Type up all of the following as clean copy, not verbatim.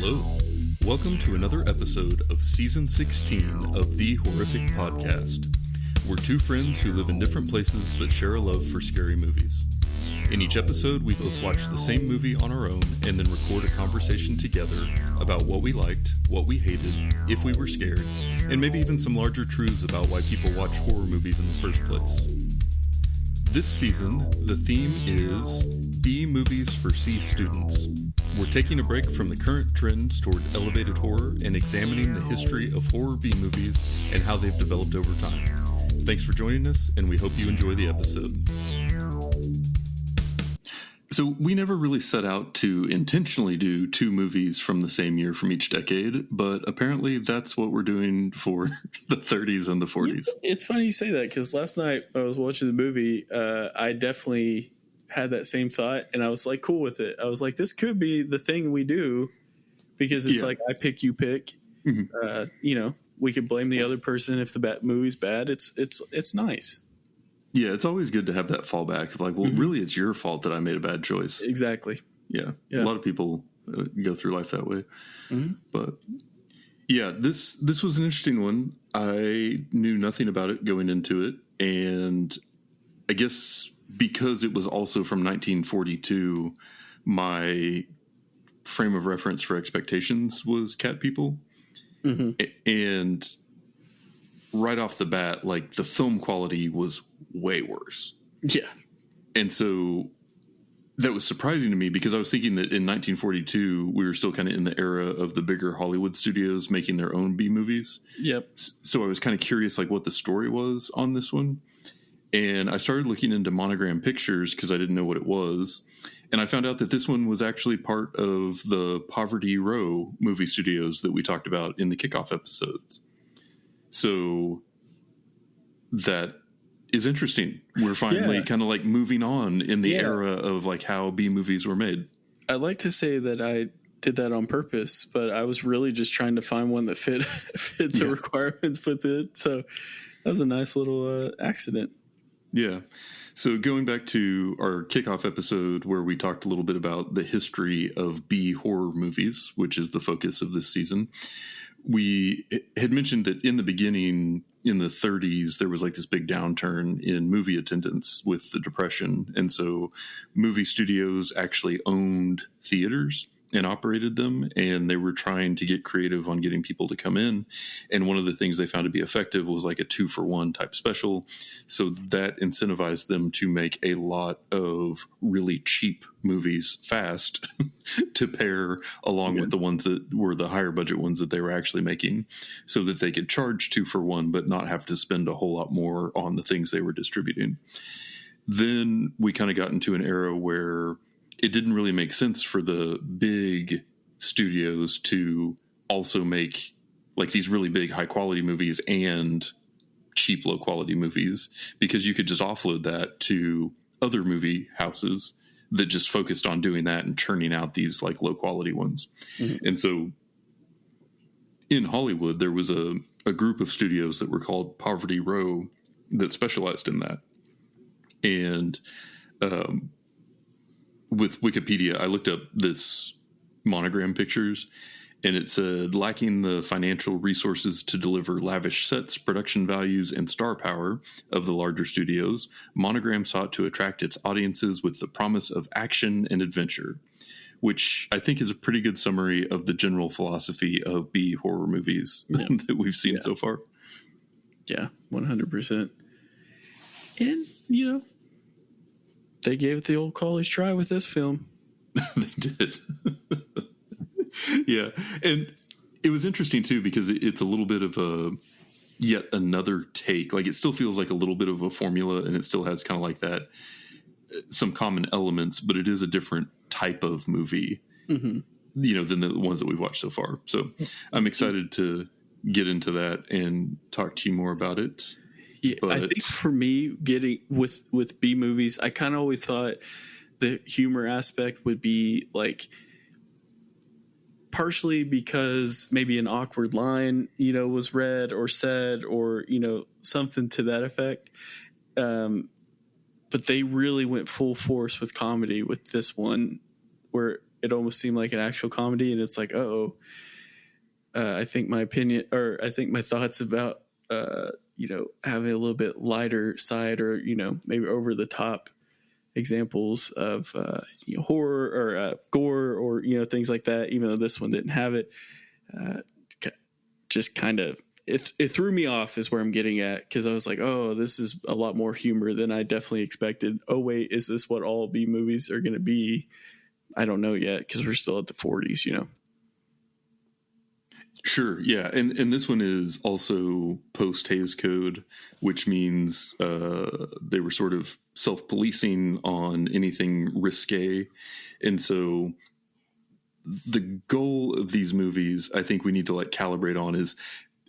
Hello. Welcome to another episode of Season 16 of The Horrific Podcast. We're two friends who live in different places but share a love for scary movies. In each episode, we both watch the same movie on our own and then record a conversation together about what we liked, what we hated, if we were scared, and maybe even some larger truths about why people watch horror movies in the first place. This season, the theme is B movies for C students. We're taking a break from the current trends toward elevated horror and examining the history of horror B movies and how they've developed over time. Thanks for joining us, and we hope you enjoy the episode. So we never really set out to intentionally do two movies from the same year from each decade, but apparently that's what we're doing for the 30s and the 40s. It's funny you say that because last night when I was watching the movie, I definitely had that same thought, and I was like cool with it. I was like, this could be the thing we do because it's like I pick, you pick. Mm-hmm. We could blame the other person if the movie's bad. It's nice. Yeah, it's always good to have that fallback of like, well, really, it's your fault that I made a bad choice. Exactly. Yeah. A lot of people go through life that way. Mm-hmm. But yeah, this was an interesting one. I knew nothing about it going into it. And I guess because it was also from 1942, my frame of reference for expectations was Cat People. Mm-hmm. And right off the bat, like the film quality was way worse. Yeah. And so that was surprising to me because I was thinking that in 1942, we were still kind of in the era of the bigger Hollywood studios making their own B movies. Yep. So I was kind of curious like what the story was on this one. And I started looking into Monogram Pictures because I didn't know what it was. And I found out that this one was actually part of the Poverty Row movie studios that we talked about in the kickoff episodes. So that is interesting. We're finally kind of like moving on in the era of like how B movies were made. I'd like to say that I did that on purpose, but I was really just trying to find one that fit the requirements with it. So that was a nice little accident. Yeah. So going back to our kickoff episode where we talked a little bit about the history of B horror movies, which is the focus of this season, we had mentioned that in the beginning, in the 30s, there was like this big downturn in movie attendance with the Depression. And so movie studios actually owned theaters and operated them, and they were trying to get creative on getting people to come in. And one of the things they found to be effective was like a 2-for-1 type special. So that incentivized them to make a lot of really cheap movies fast to pair along with the ones that were the higher budget ones that they were actually making so that they could charge 2-for-1 but not have to spend a whole lot more on the things they were distributing. Then we kind of got into an era where it didn't really make sense for the big studios to also make like these really big high quality movies and cheap low quality movies because you could just offload that to other movie houses that just focused on doing that and churning out these like low quality ones. Mm-hmm. And so in Hollywood, there was a group of studios that were called Poverty Row that specialized in that. And, with Wikipedia, I looked up this Monogram Pictures, and it said, lacking the financial resources to deliver lavish sets, production values, and star power of the larger studios, Monogram sought to attract its audiences with the promise of action and adventure, which I think is a pretty good summary of the general philosophy of B horror movies that we've seen so far. Yeah, 100%. And, they gave it the old college try with this film. They did. Yeah. And it was interesting, too, because it's a little bit of yet another take. Like, it still feels like a little bit of a formula, and it still has kind of like that, some common elements, but it is a different type of movie, than the ones that we've watched so far. So I'm excited to get into that and talk to you more about it. Yeah, I think for me, getting with B movies, I kind of always thought the humor aspect would be like partially because maybe an awkward line, was read or said or, something to that effect. But they really went full force with comedy with this one where it almost seemed like an actual comedy, and it's like, I think my opinion, or I think my thoughts about having a little bit lighter side, or maybe over the top examples of horror or gore, or things like that, even though this one didn't have it, just kind of it threw me off is where I'm getting at, because I was like, oh, this is a lot more humor than I definitely expected. Oh wait, is this what all B movies are going to be? I don't know yet, because we're still at the 40s. Sure, yeah, and this one is also post Hays Code, which means they were sort of self-policing on anything risque, and so the goal of these movies, I think we need to calibrate on, is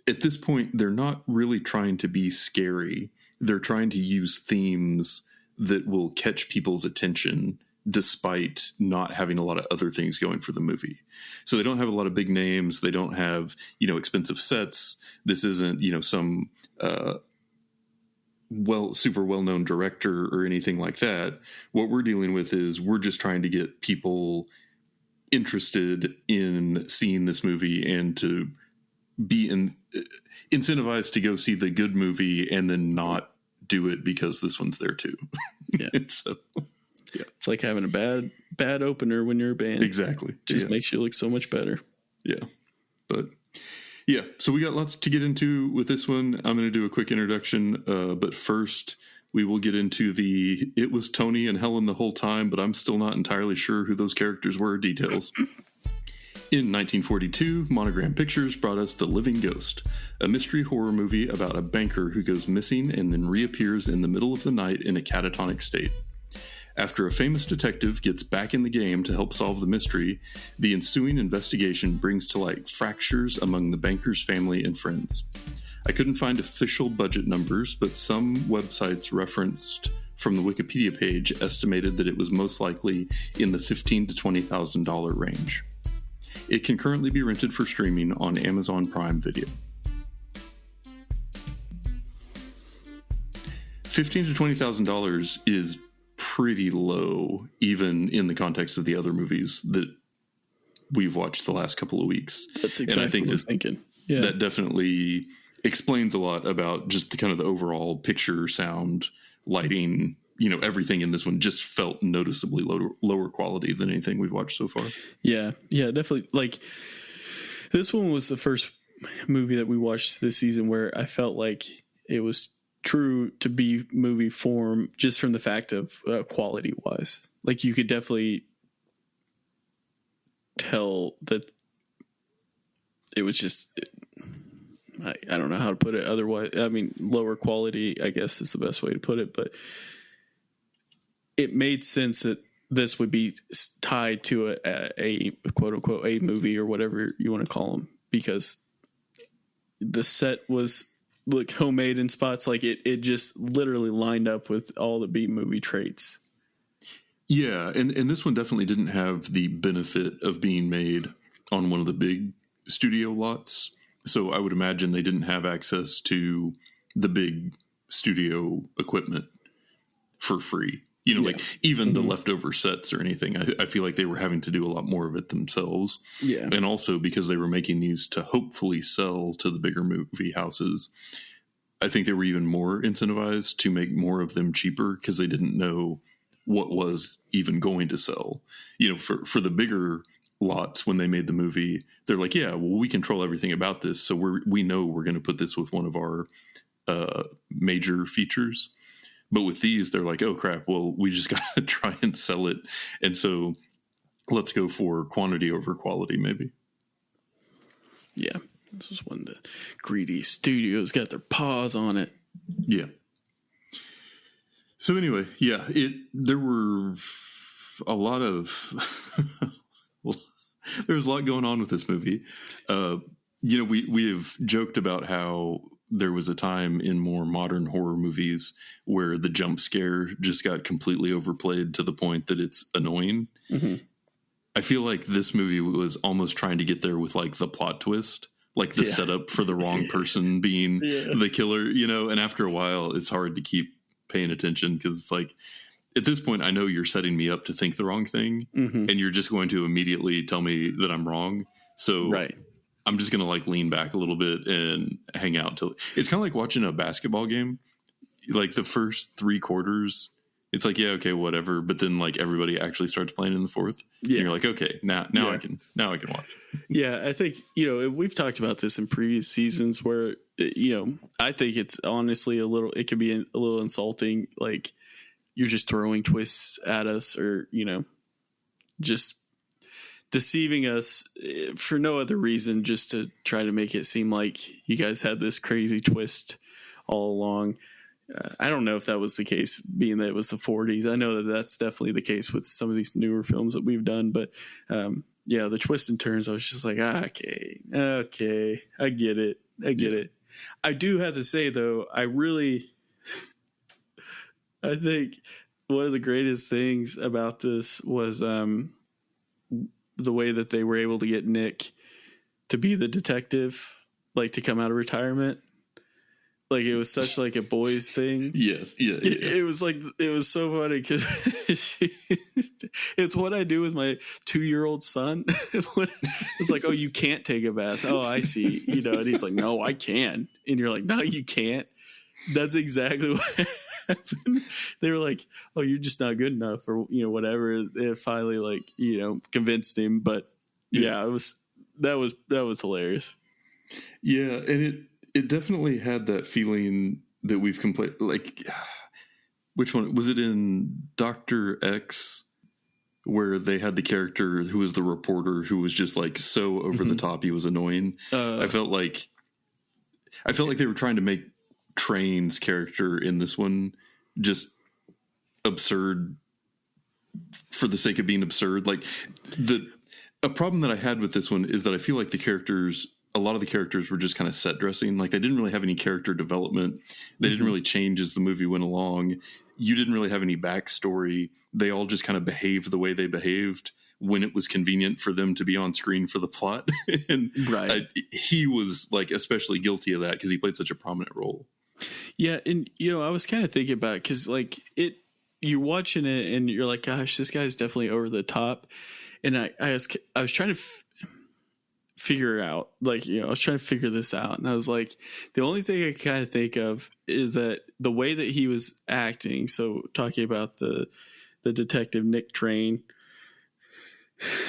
at this point they're not really trying to be scary. They're trying to use themes that will catch people's attention despite not having a lot of other things going for the movie. So they don't have a lot of big names. They don't have, expensive sets. This isn't, some super well-known director or anything like that. What we're dealing with is we're just trying to get people interested in seeing this movie and to be incentivized to go see the good movie and then not do it because this one's there too. Yeah. So yeah, it's like having a bad opener when you're a band. Exactly. Just makes you look so much better. Yeah. But yeah, so we got lots to get into with this one. I'm going to do a quick introduction, but first we will get into it was Tony and Helen the whole time, but I'm still not entirely sure who those characters were details. In 1942, Monogram Pictures brought us The Living Ghost, a mystery horror movie about a banker who goes missing and then reappears in the middle of the night in a catatonic state. After a famous detective gets back in the game to help solve the mystery, the ensuing investigation brings to light fractures among the banker's family and friends. I couldn't find official budget numbers, but some websites referenced from the Wikipedia page estimated that it was most likely in the $15,000 to $20,000 range. It can currently be rented for streaming on Amazon Prime Video. $15,000 to $20,000 is pretty low, even in the context of the other movies that we've watched the last couple of weeks. That's exactly and I think what I was thinking. Yeah. That definitely explains a lot about just the kind of the overall picture, sound, lighting. Everything in this one just felt noticeably lower quality than anything we've watched so far. Yeah, definitely. Like, this one was the first movie that we watched this season where I felt like it was true to be movie form, just from the fact of quality wise. Like, you could definitely tell that it was just, I don't know how to put it otherwise. I mean, lower quality, I guess, is the best way to put it, but it made sense that this would be tied to a quote unquote a movie or whatever you want to call them, because the set was homemade in spots. Like it just literally lined up with all the B movie traits. Yeah. And this one definitely didn't have the benefit of being made on one of the big studio lots. So I would imagine they didn't have access to the big studio equipment for free. Like even the leftover sets or anything, I feel like they were having to do a lot more of it themselves. Yeah. And also because they were making these to hopefully sell to the bigger movie houses, I think they were even more incentivized to make more of them cheaper because they didn't know what was even going to sell. For the bigger lots, when they made the movie, they're like, yeah, well, we control everything about this. So we know we're going to put this with one of our major features. But with these, they're like, oh, crap, well, we just got to try and sell it. And so let's go for quantity over quality, maybe. Yeah, this was when the greedy studios got their paws on it. Yeah. So anyway, yeah, there were a lot of... there was a lot going on with this movie. We have joked about how there was a time in more modern horror movies where the jump scare just got completely overplayed to the point that it's annoying. Mm-hmm. I feel like this movie was almost trying to get there with the plot twist, the setup for the wrong person being the killer, and after a while it's hard to keep paying attention because it's at this point, I know you're setting me up to think the wrong thing, and you're just going to immediately tell me that I'm wrong. So right. I'm just going to like lean back a little bit and hang out till it's kind of like watching a basketball game. Like the first 3 quarters, it's like, yeah, okay, whatever. But then like everybody actually starts playing in the fourth. Yeah. And you're like, okay, now I can watch. Yeah. I think, we've talked about this in previous seasons where, I think it's honestly it could be a little insulting. Like you're just throwing twists at us or, just deceiving us for no other reason, just to try to make it seem like you guys had this crazy twist all along. I don't know if that was the case, being that it was the 40s. I know that that's definitely the case with some of these newer films that we've done. But the twists and turns, I was just like, okay, I get it. I do have to say, though, I think one of the greatest things about this was the way that they were able to get Nick to be the detective, like to come out of retirement. Like it was such like a boys thing. Yes. Yeah. It was like, it was so funny because it's what I do with my 2-year-old son. It's like, oh, you can't take a bath. Oh, I see. And he's like, no, I can. And you're like, no, you can't. That's exactly what happened. They were like, oh, you're just not good enough or, whatever. It finally like, convinced him. But yeah, that was hilarious. Yeah. And it definitely had that feeling that we've completed. Like, which one was it in Dr. X, where they had the character who was the reporter who was just like so over the top he was annoying. I felt like they were trying to make Train's character in this one just absurd for the sake of being absurd. Like a problem that I had with this one is that I feel like a lot of the characters were just kind of set dressing. Like they didn't really have any character development. They didn't really change as the movie went along. You didn't really have any backstory. They all just kind of behaved the way they behaved when it was convenient for them to be on screen for the plot. And right. He was like especially guilty of that because he played such a prominent role. Yeah. And, I was kind of thinking about it because like you're watching it and you're like, gosh, this guy's definitely over the top. And I was trying to figure out, like, I was trying to figure this out, and I was like, the only thing I kind of think of is that the way that he was acting. So talking about the detective Nick Train,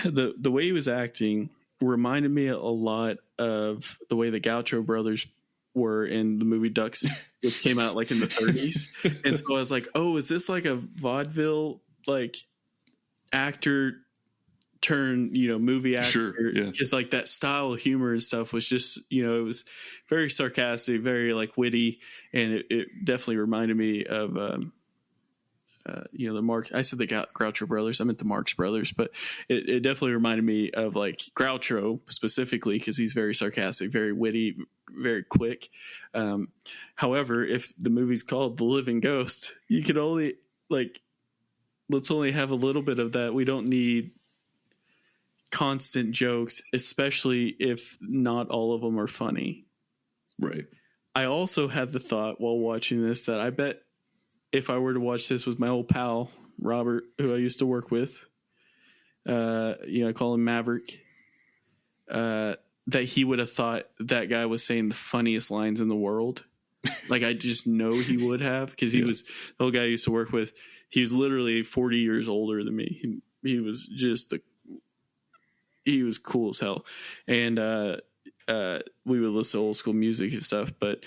the way he was acting reminded me a lot of the way the Gaucho brothers were in the movie Ducks, which came out like in the 30s. And so I was like, oh, is this like a vaudeville like actor turn, movie actor? Sure, yeah. Because like that style of humor and stuff was just, it was very sarcastic, very like witty, and it definitely reminded me of the Marx. I said the Groucho brothers, I meant the Marx brothers, but it definitely reminded me of like Groucho specifically because he's very sarcastic, very witty, very quick. However, if the movie's called The Living Ghost, you can only let's only have a little bit of that. We don't need constant jokes, especially if not all of them are funny. Right. I also had the thought while watching this that I bet if I were to watch this with my old pal Robert, who I used to work with, I call him Maverick, that he would have thought that guy was saying the funniest lines in the world. Like I just know he would have, because he was the old guy I used to work with. He was literally 40 years older than me. He was just he was cool as hell. And we would listen to old school music and stuff. But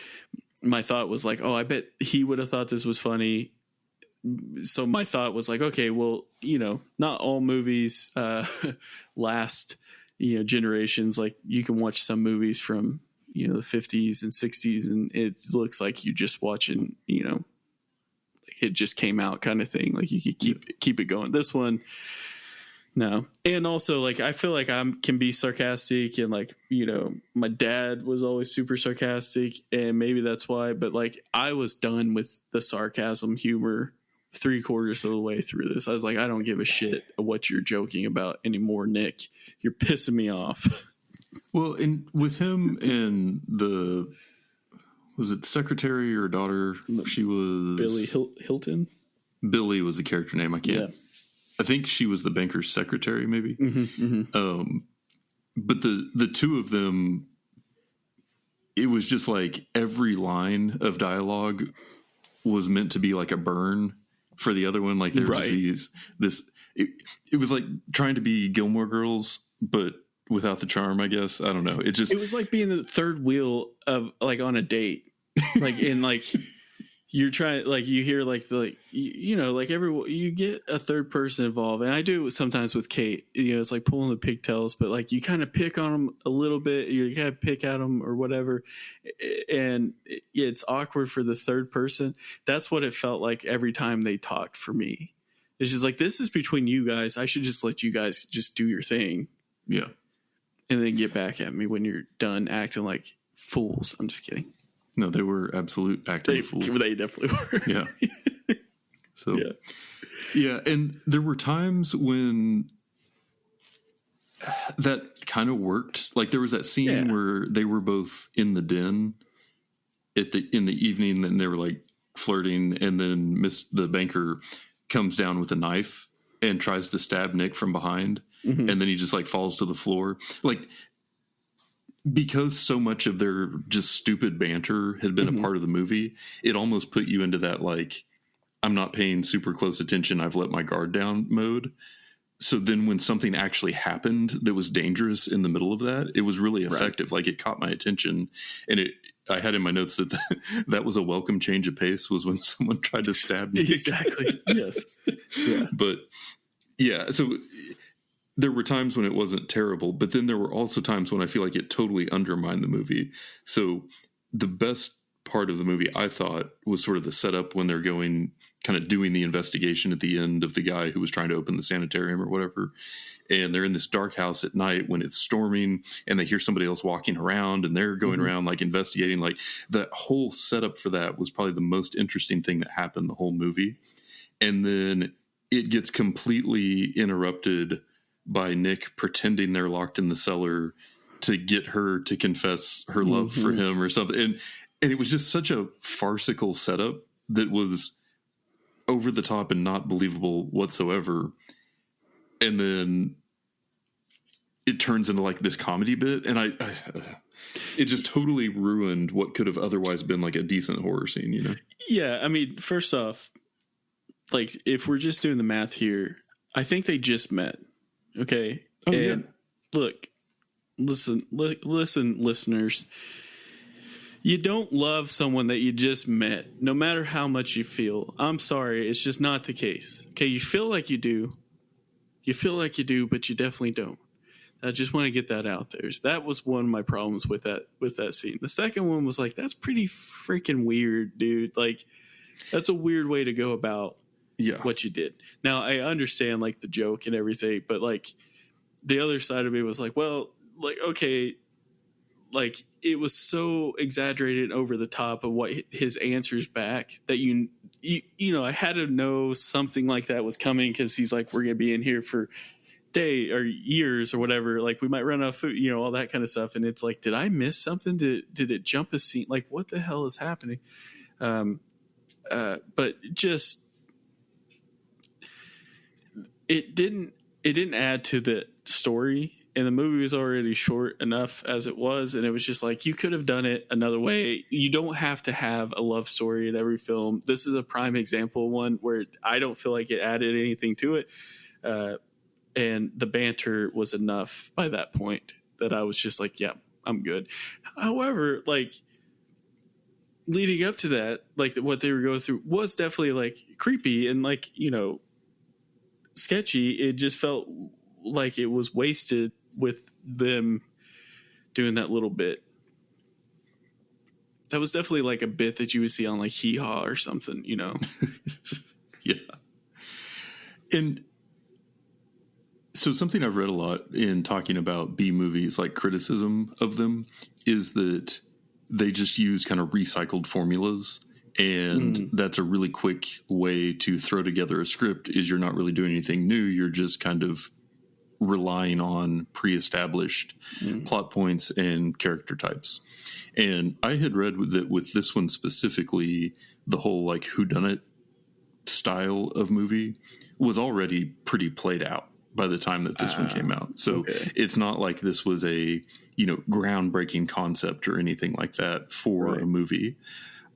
my thought was like, oh, I bet he would have thought this was funny. So my thought was like, okay, well, not all movies last, generations. Like you can watch some movies from, the 50s and 60s, and it looks like you're just watching, it just came out kind of thing. Like you could keep it going. This one, no. And also, like, I feel like I can be sarcastic, and like, my dad was always super sarcastic, and maybe that's why, but like I was done with the sarcasm humor 3/4 of the way through this. I was like, I don't give a shit what you're joking about anymore, Nick. You're pissing me off. Well, and with him and was it secretary or daughter? She was Billy Hilton. Billy was the character name. I think she was the banker's secretary, maybe. But the two of them, it was just like every line of dialogue was meant to be like a burn for the other one. Like there was it was like trying to be Gilmore Girls, but without the charm, I guess. I don't know. It was like being the third wheel of like on a date, like in like you're trying, like you hear like like you get a third person involved, and I do sometimes with Kate. It's like pulling the pigtails, but like you kind of pick on them a little bit. You kind of pick at them or whatever, and it's awkward for the third person. That's what it felt like every time they talked for me. It's just like, this is between you guys. I should just let you guys just do your thing. Yeah. And then get back at me when you're done acting like fools. I'm just kidding. No, they were absolute acting fools. They definitely were. Yeah. So, yeah. And there were times when that kind of worked. Like there was that scene where they were both in the den in the evening, and they were like flirting, and then the banker comes down with a knife and tries to stab Nick from behind. And then he just like falls to the floor. Like, because so much of their just stupid banter had been a part of the movie, it almost put you into that, like, I'm not paying super close attention, I've let my guard down mode. So then when something actually happened that was dangerous in the middle of that, it was really effective. Right. Like, it caught my attention, and I had in my notes that that was a welcome change of pace, was when someone tried to stab me. Exactly. Yes. Yeah. But yeah, so there were times when it wasn't terrible, but then there were also times when I feel like it totally undermined the movie. So the best part of the movie, I thought, was sort of the setup when they're going, kind of doing the investigation at the end of the guy who was trying to open the sanitarium or whatever. And they're in this dark house at night when it's storming, and they hear somebody else walking around, and they're going around like investigating. Like, the whole setup for that was probably the most interesting thing that happened the whole movie. And then it gets completely interrupted by Nick pretending they're locked in the cellar to get her to confess her love for him or something. And it was just such a farcical setup that was over the top and not believable whatsoever. And then it turns into like this comedy bit, and it just totally ruined what could have otherwise been like a decent horror scene, you know? Yeah, I mean, first off, like, if we're just doing the math here, I think they just met. Okay. Oh, and look, listen, listeners. You don't love someone that you just met, no matter how much you feel. I'm sorry, it's just not the case. Okay, you feel like you do. You feel like you do, but you definitely don't. I just want to get that out there. That was one of my problems with that scene. The second one was like, that's pretty freaking weird, dude. Like, that's a weird way to go about what you did. Now, I understand like the joke and everything, but like the other side of me was like, well, like, okay, like it was so exaggerated and over the top of what his answers back that you know, I had to know something like that was coming, because he's like, we're gonna be in here for day or years or whatever, like we might run out of food, you know, all that kind of stuff. And it's like, did I miss something? Did it jump a scene? Like, what the hell is happening? But just it didn't add to the story, and the movie was already short enough as it was. And it was just like, you could have done it another way. You don't have to have a love story in every film. This is a prime example, one where I don't feel like it added anything to it. And the banter was enough by that point that I was just like, yeah, I'm good. However, like, leading up to that, like what they were going through was definitely like creepy and like, you know, sketchy. It just felt like it was wasted with them doing that little bit. That was definitely like a bit that you would see on like Hee Haw or something, you know? Yeah. And so something I've read a lot in talking about B movies, like criticism of them, is that they just use kind of recycled formulas. And that's a really quick way to throw together a script, is you're not really doing anything new. You're just kind of relying on pre-established plot points and character types. And I had read that with this one specifically, the whole like whodunit style of movie was already pretty played out by the time that this one came out. So it's not like this was a, groundbreaking concept or anything like that for a movie.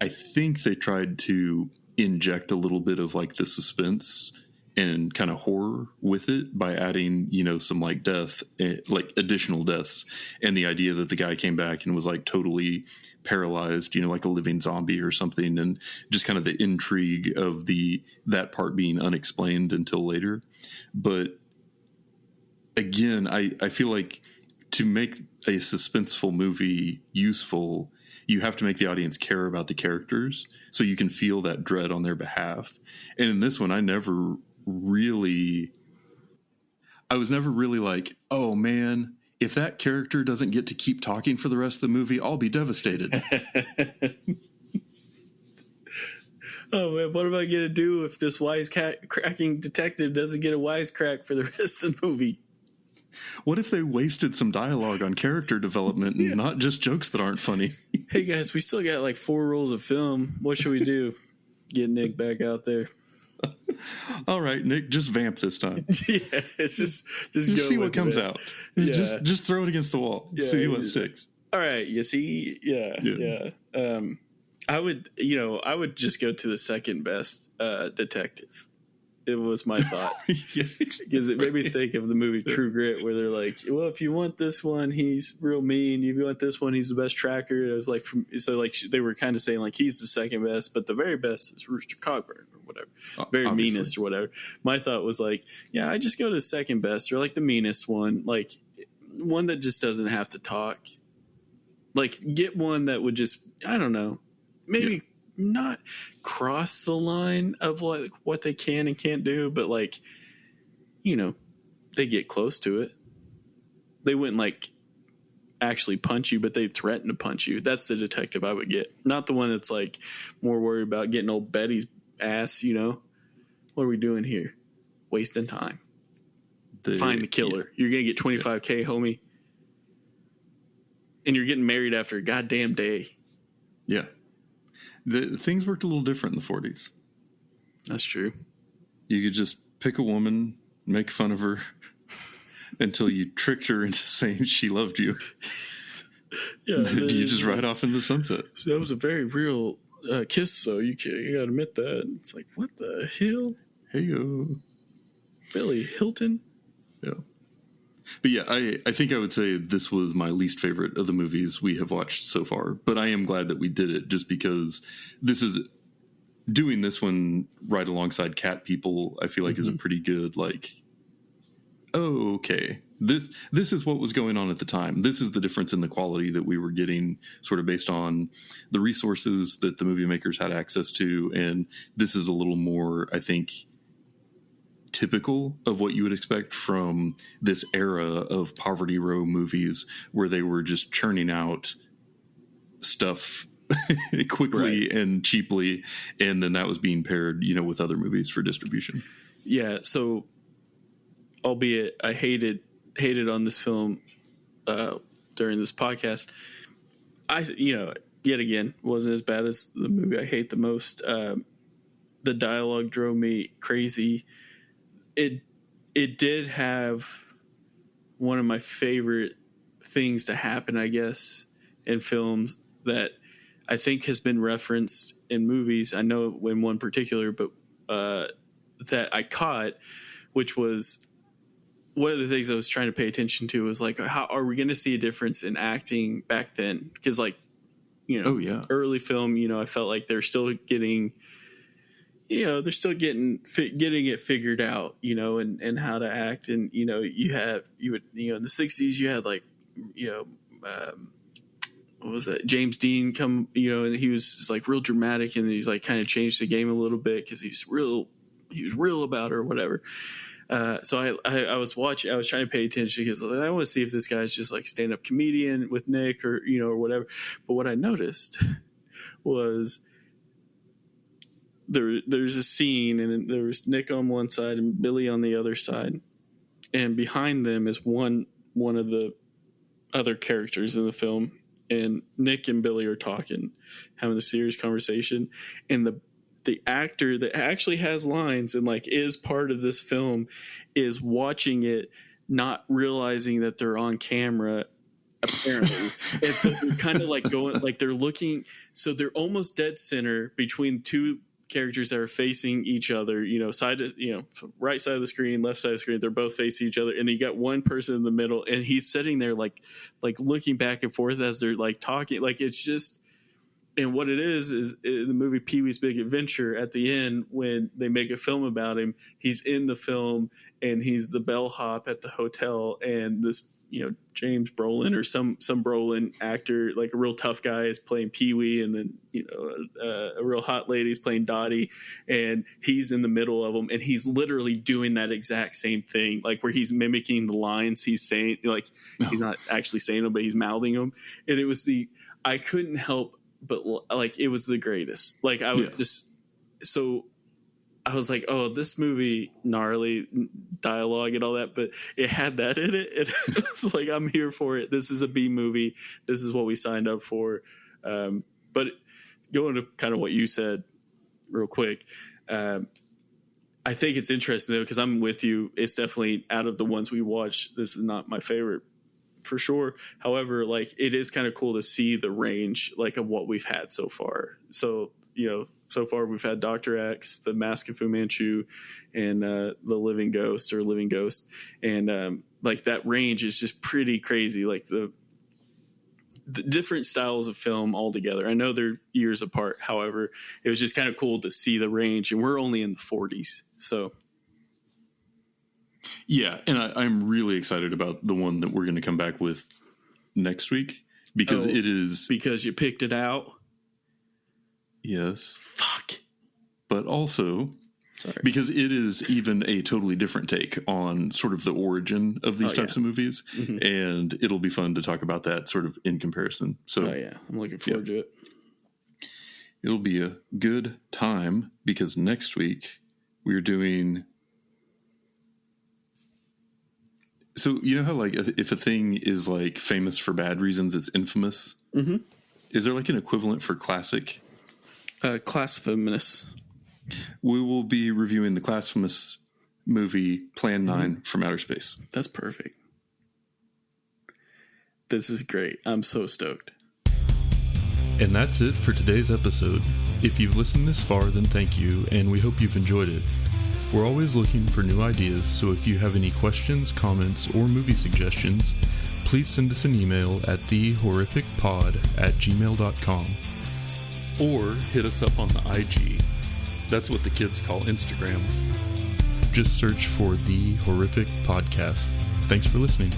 I think they tried to inject a little bit of like the suspense and kind of horror with it by adding, some like death, like additional deaths, and the idea that the guy came back and was like totally paralyzed, like a living zombie or something, and just kind of the intrigue of that part being unexplained until later. But again, I feel like to make a suspenseful movie useful, you have to make the audience care about the characters so you can feel that dread on their behalf. And in this one, I was never really like, oh man, if that character doesn't get to keep talking for the rest of the movie, I'll be devastated. Oh man, what am I going to do if this wisecracking detective doesn't get a wisecrack for the rest of the movie? What if they wasted some dialogue on character development and not just jokes that aren't funny? Hey guys, we still got like 4 rolls of film. What should we do? Get Nick back out there. All right, Nick, just vamp this time. Yeah, it's just go see what comes it. out. Yeah. Just throw it against the wall. Yeah, see what sticks. All right, you see, yeah. I would just go to the second best detective. It was my thought, because it made me think of the movie True Grit, where they're like, well, if you want this one, he's real mean. If you want this one, he's the best tracker. It was like, they were kind of saying like he's the second best, but the very best is Rooster Cogburn or whatever, very obviously. Meanest or whatever. My thought was like, yeah, I just go to the second best or like the meanest one, like one that just doesn't have to talk. Like get one that would just, I don't know, maybe not cross the line of what they can and can't do, but like, they get close to it. They wouldn't like actually punch you, but they threaten to punch you. That's the detective I would get. Not the one that's like more worried about getting old Betty's ass, What are we doing here? Wasting time. Find the killer. Yeah. You're going to get $25K, homie. And you're getting married after a goddamn day. Yeah. The things worked a little different in the 40s. That's true. You could just pick a woman, make fun of her until you tricked her into saying she loved you. Yeah, you just ride off into the sunset. So that was a very real kiss, so you got to admit that. It's like, what the hell? Hey-o. Billy Hilton? Yeah. But yeah, I think I would say this was my least favorite of the movies we have watched so far. But I am glad that we did it, just because doing this one right alongside Cat People, I feel like is a pretty good, like, oh, okay. This is what was going on at the time. This is the difference in the quality that we were getting, sort of based on the resources that the movie makers had access to. And this is a little more, I think, typical of what you would expect from this era of Poverty Row movies, where they were just churning out stuff quickly and cheaply, and then that was being paired, with other movies for distribution. Yeah, so albeit I hated on this film during this podcast, yet again wasn't as bad as the movie I hate the most. The dialogue drove me crazy. It did have one of my favorite things to happen, I guess, in films that I think has been referenced in movies. I know in one particular, but that I caught, which was one of the things I was trying to pay attention to, was like, how are we going to see a difference in acting back then? Because early film, I felt like they're still getting getting it figured out, and how to act. And, in the 60s, you had like, what was that? James Dean come, and he was just like real dramatic, and he's like kind of changed the game a little bit because he was real about her or whatever. So I was trying to pay attention because I want to see if this guy's just like stand-up comedian with Nick or whatever. But what I noticed was there's a scene, and there was Nick on one side and Billy on the other side, and behind them is one of the other characters in the film, and Nick and Billy are talking, having a serious conversation, and the actor that actually has lines and like is part of this film is watching it, not realizing that they're on camera, apparently. And so they're kind of like going, like they're looking, so they're almost dead center between two characters that are facing each other, you know, right side of the screen, left side of the screen, they're both facing each other, and you got one person in the middle, and he's sitting there like looking back and forth as they're like talking. Like, it's just, and what it is in the movie Pee-wee's Big Adventure, at the end when they make a film about him, he's in the film and he's the bellhop at the hotel, and this, you know, James Brolin or some Brolin actor, like a real tough guy, is playing Pee-wee, and then, you know, a real hot lady is playing Dottie, and he's in the middle of them, and he's literally doing that exact same thing, like where he's mimicking the lines he's saying, like he's not actually saying them, but he's mouthing them. And it was I couldn't help but like, it was the greatest. Like, I was just so. I was like, oh, this movie, gnarly dialogue and all that, but it had that in it. It was like, I'm here for it. This is a B movie. This is what we signed up for. But going to kind of what you said real quick, I think it's interesting, though, because I'm with you. It's definitely, out of the ones we watched, this is not my favorite for sure. However, like, it is kind of cool to see the range, like, of what we've had so far. So, you know, so far we've had Dr. X, The Mask of Fu Manchu, and The Living Ghost. And like, that range is just pretty crazy. Like, the different styles of film altogether. I know they're years apart. However, it was just kind of cool to see the range, and we're only in the 40s. So yeah, and I'm really excited about the one that we're going to come back with next week, because it is... Because you picked it out? Yes. Fuck. But also, because it is even a totally different take on sort of the origin of these types of movies, and it'll be fun to talk about that sort of in comparison. So, I'm looking forward to it. It'll be a good time, because next week we're doing... So, you know how, like, if a thing is, like, famous for bad reasons, it's infamous? Mm-hmm. Is there, like, an equivalent for classic? Classifamous. We will be reviewing the Classifamous movie Plan 9 from Outer Space. That's perfect. This is great. I'm so stoked. And that's it for today's episode. If you've listened this far, then thank you, and we hope you've enjoyed it. We're always looking for new ideas, so if you have any questions, comments, or movie suggestions, please send us an email at thehorrificpod@gmail.com. Or hit us up on the IG. That's what the kids call Instagram. Just search for The Horrific Podcast. Thanks for listening.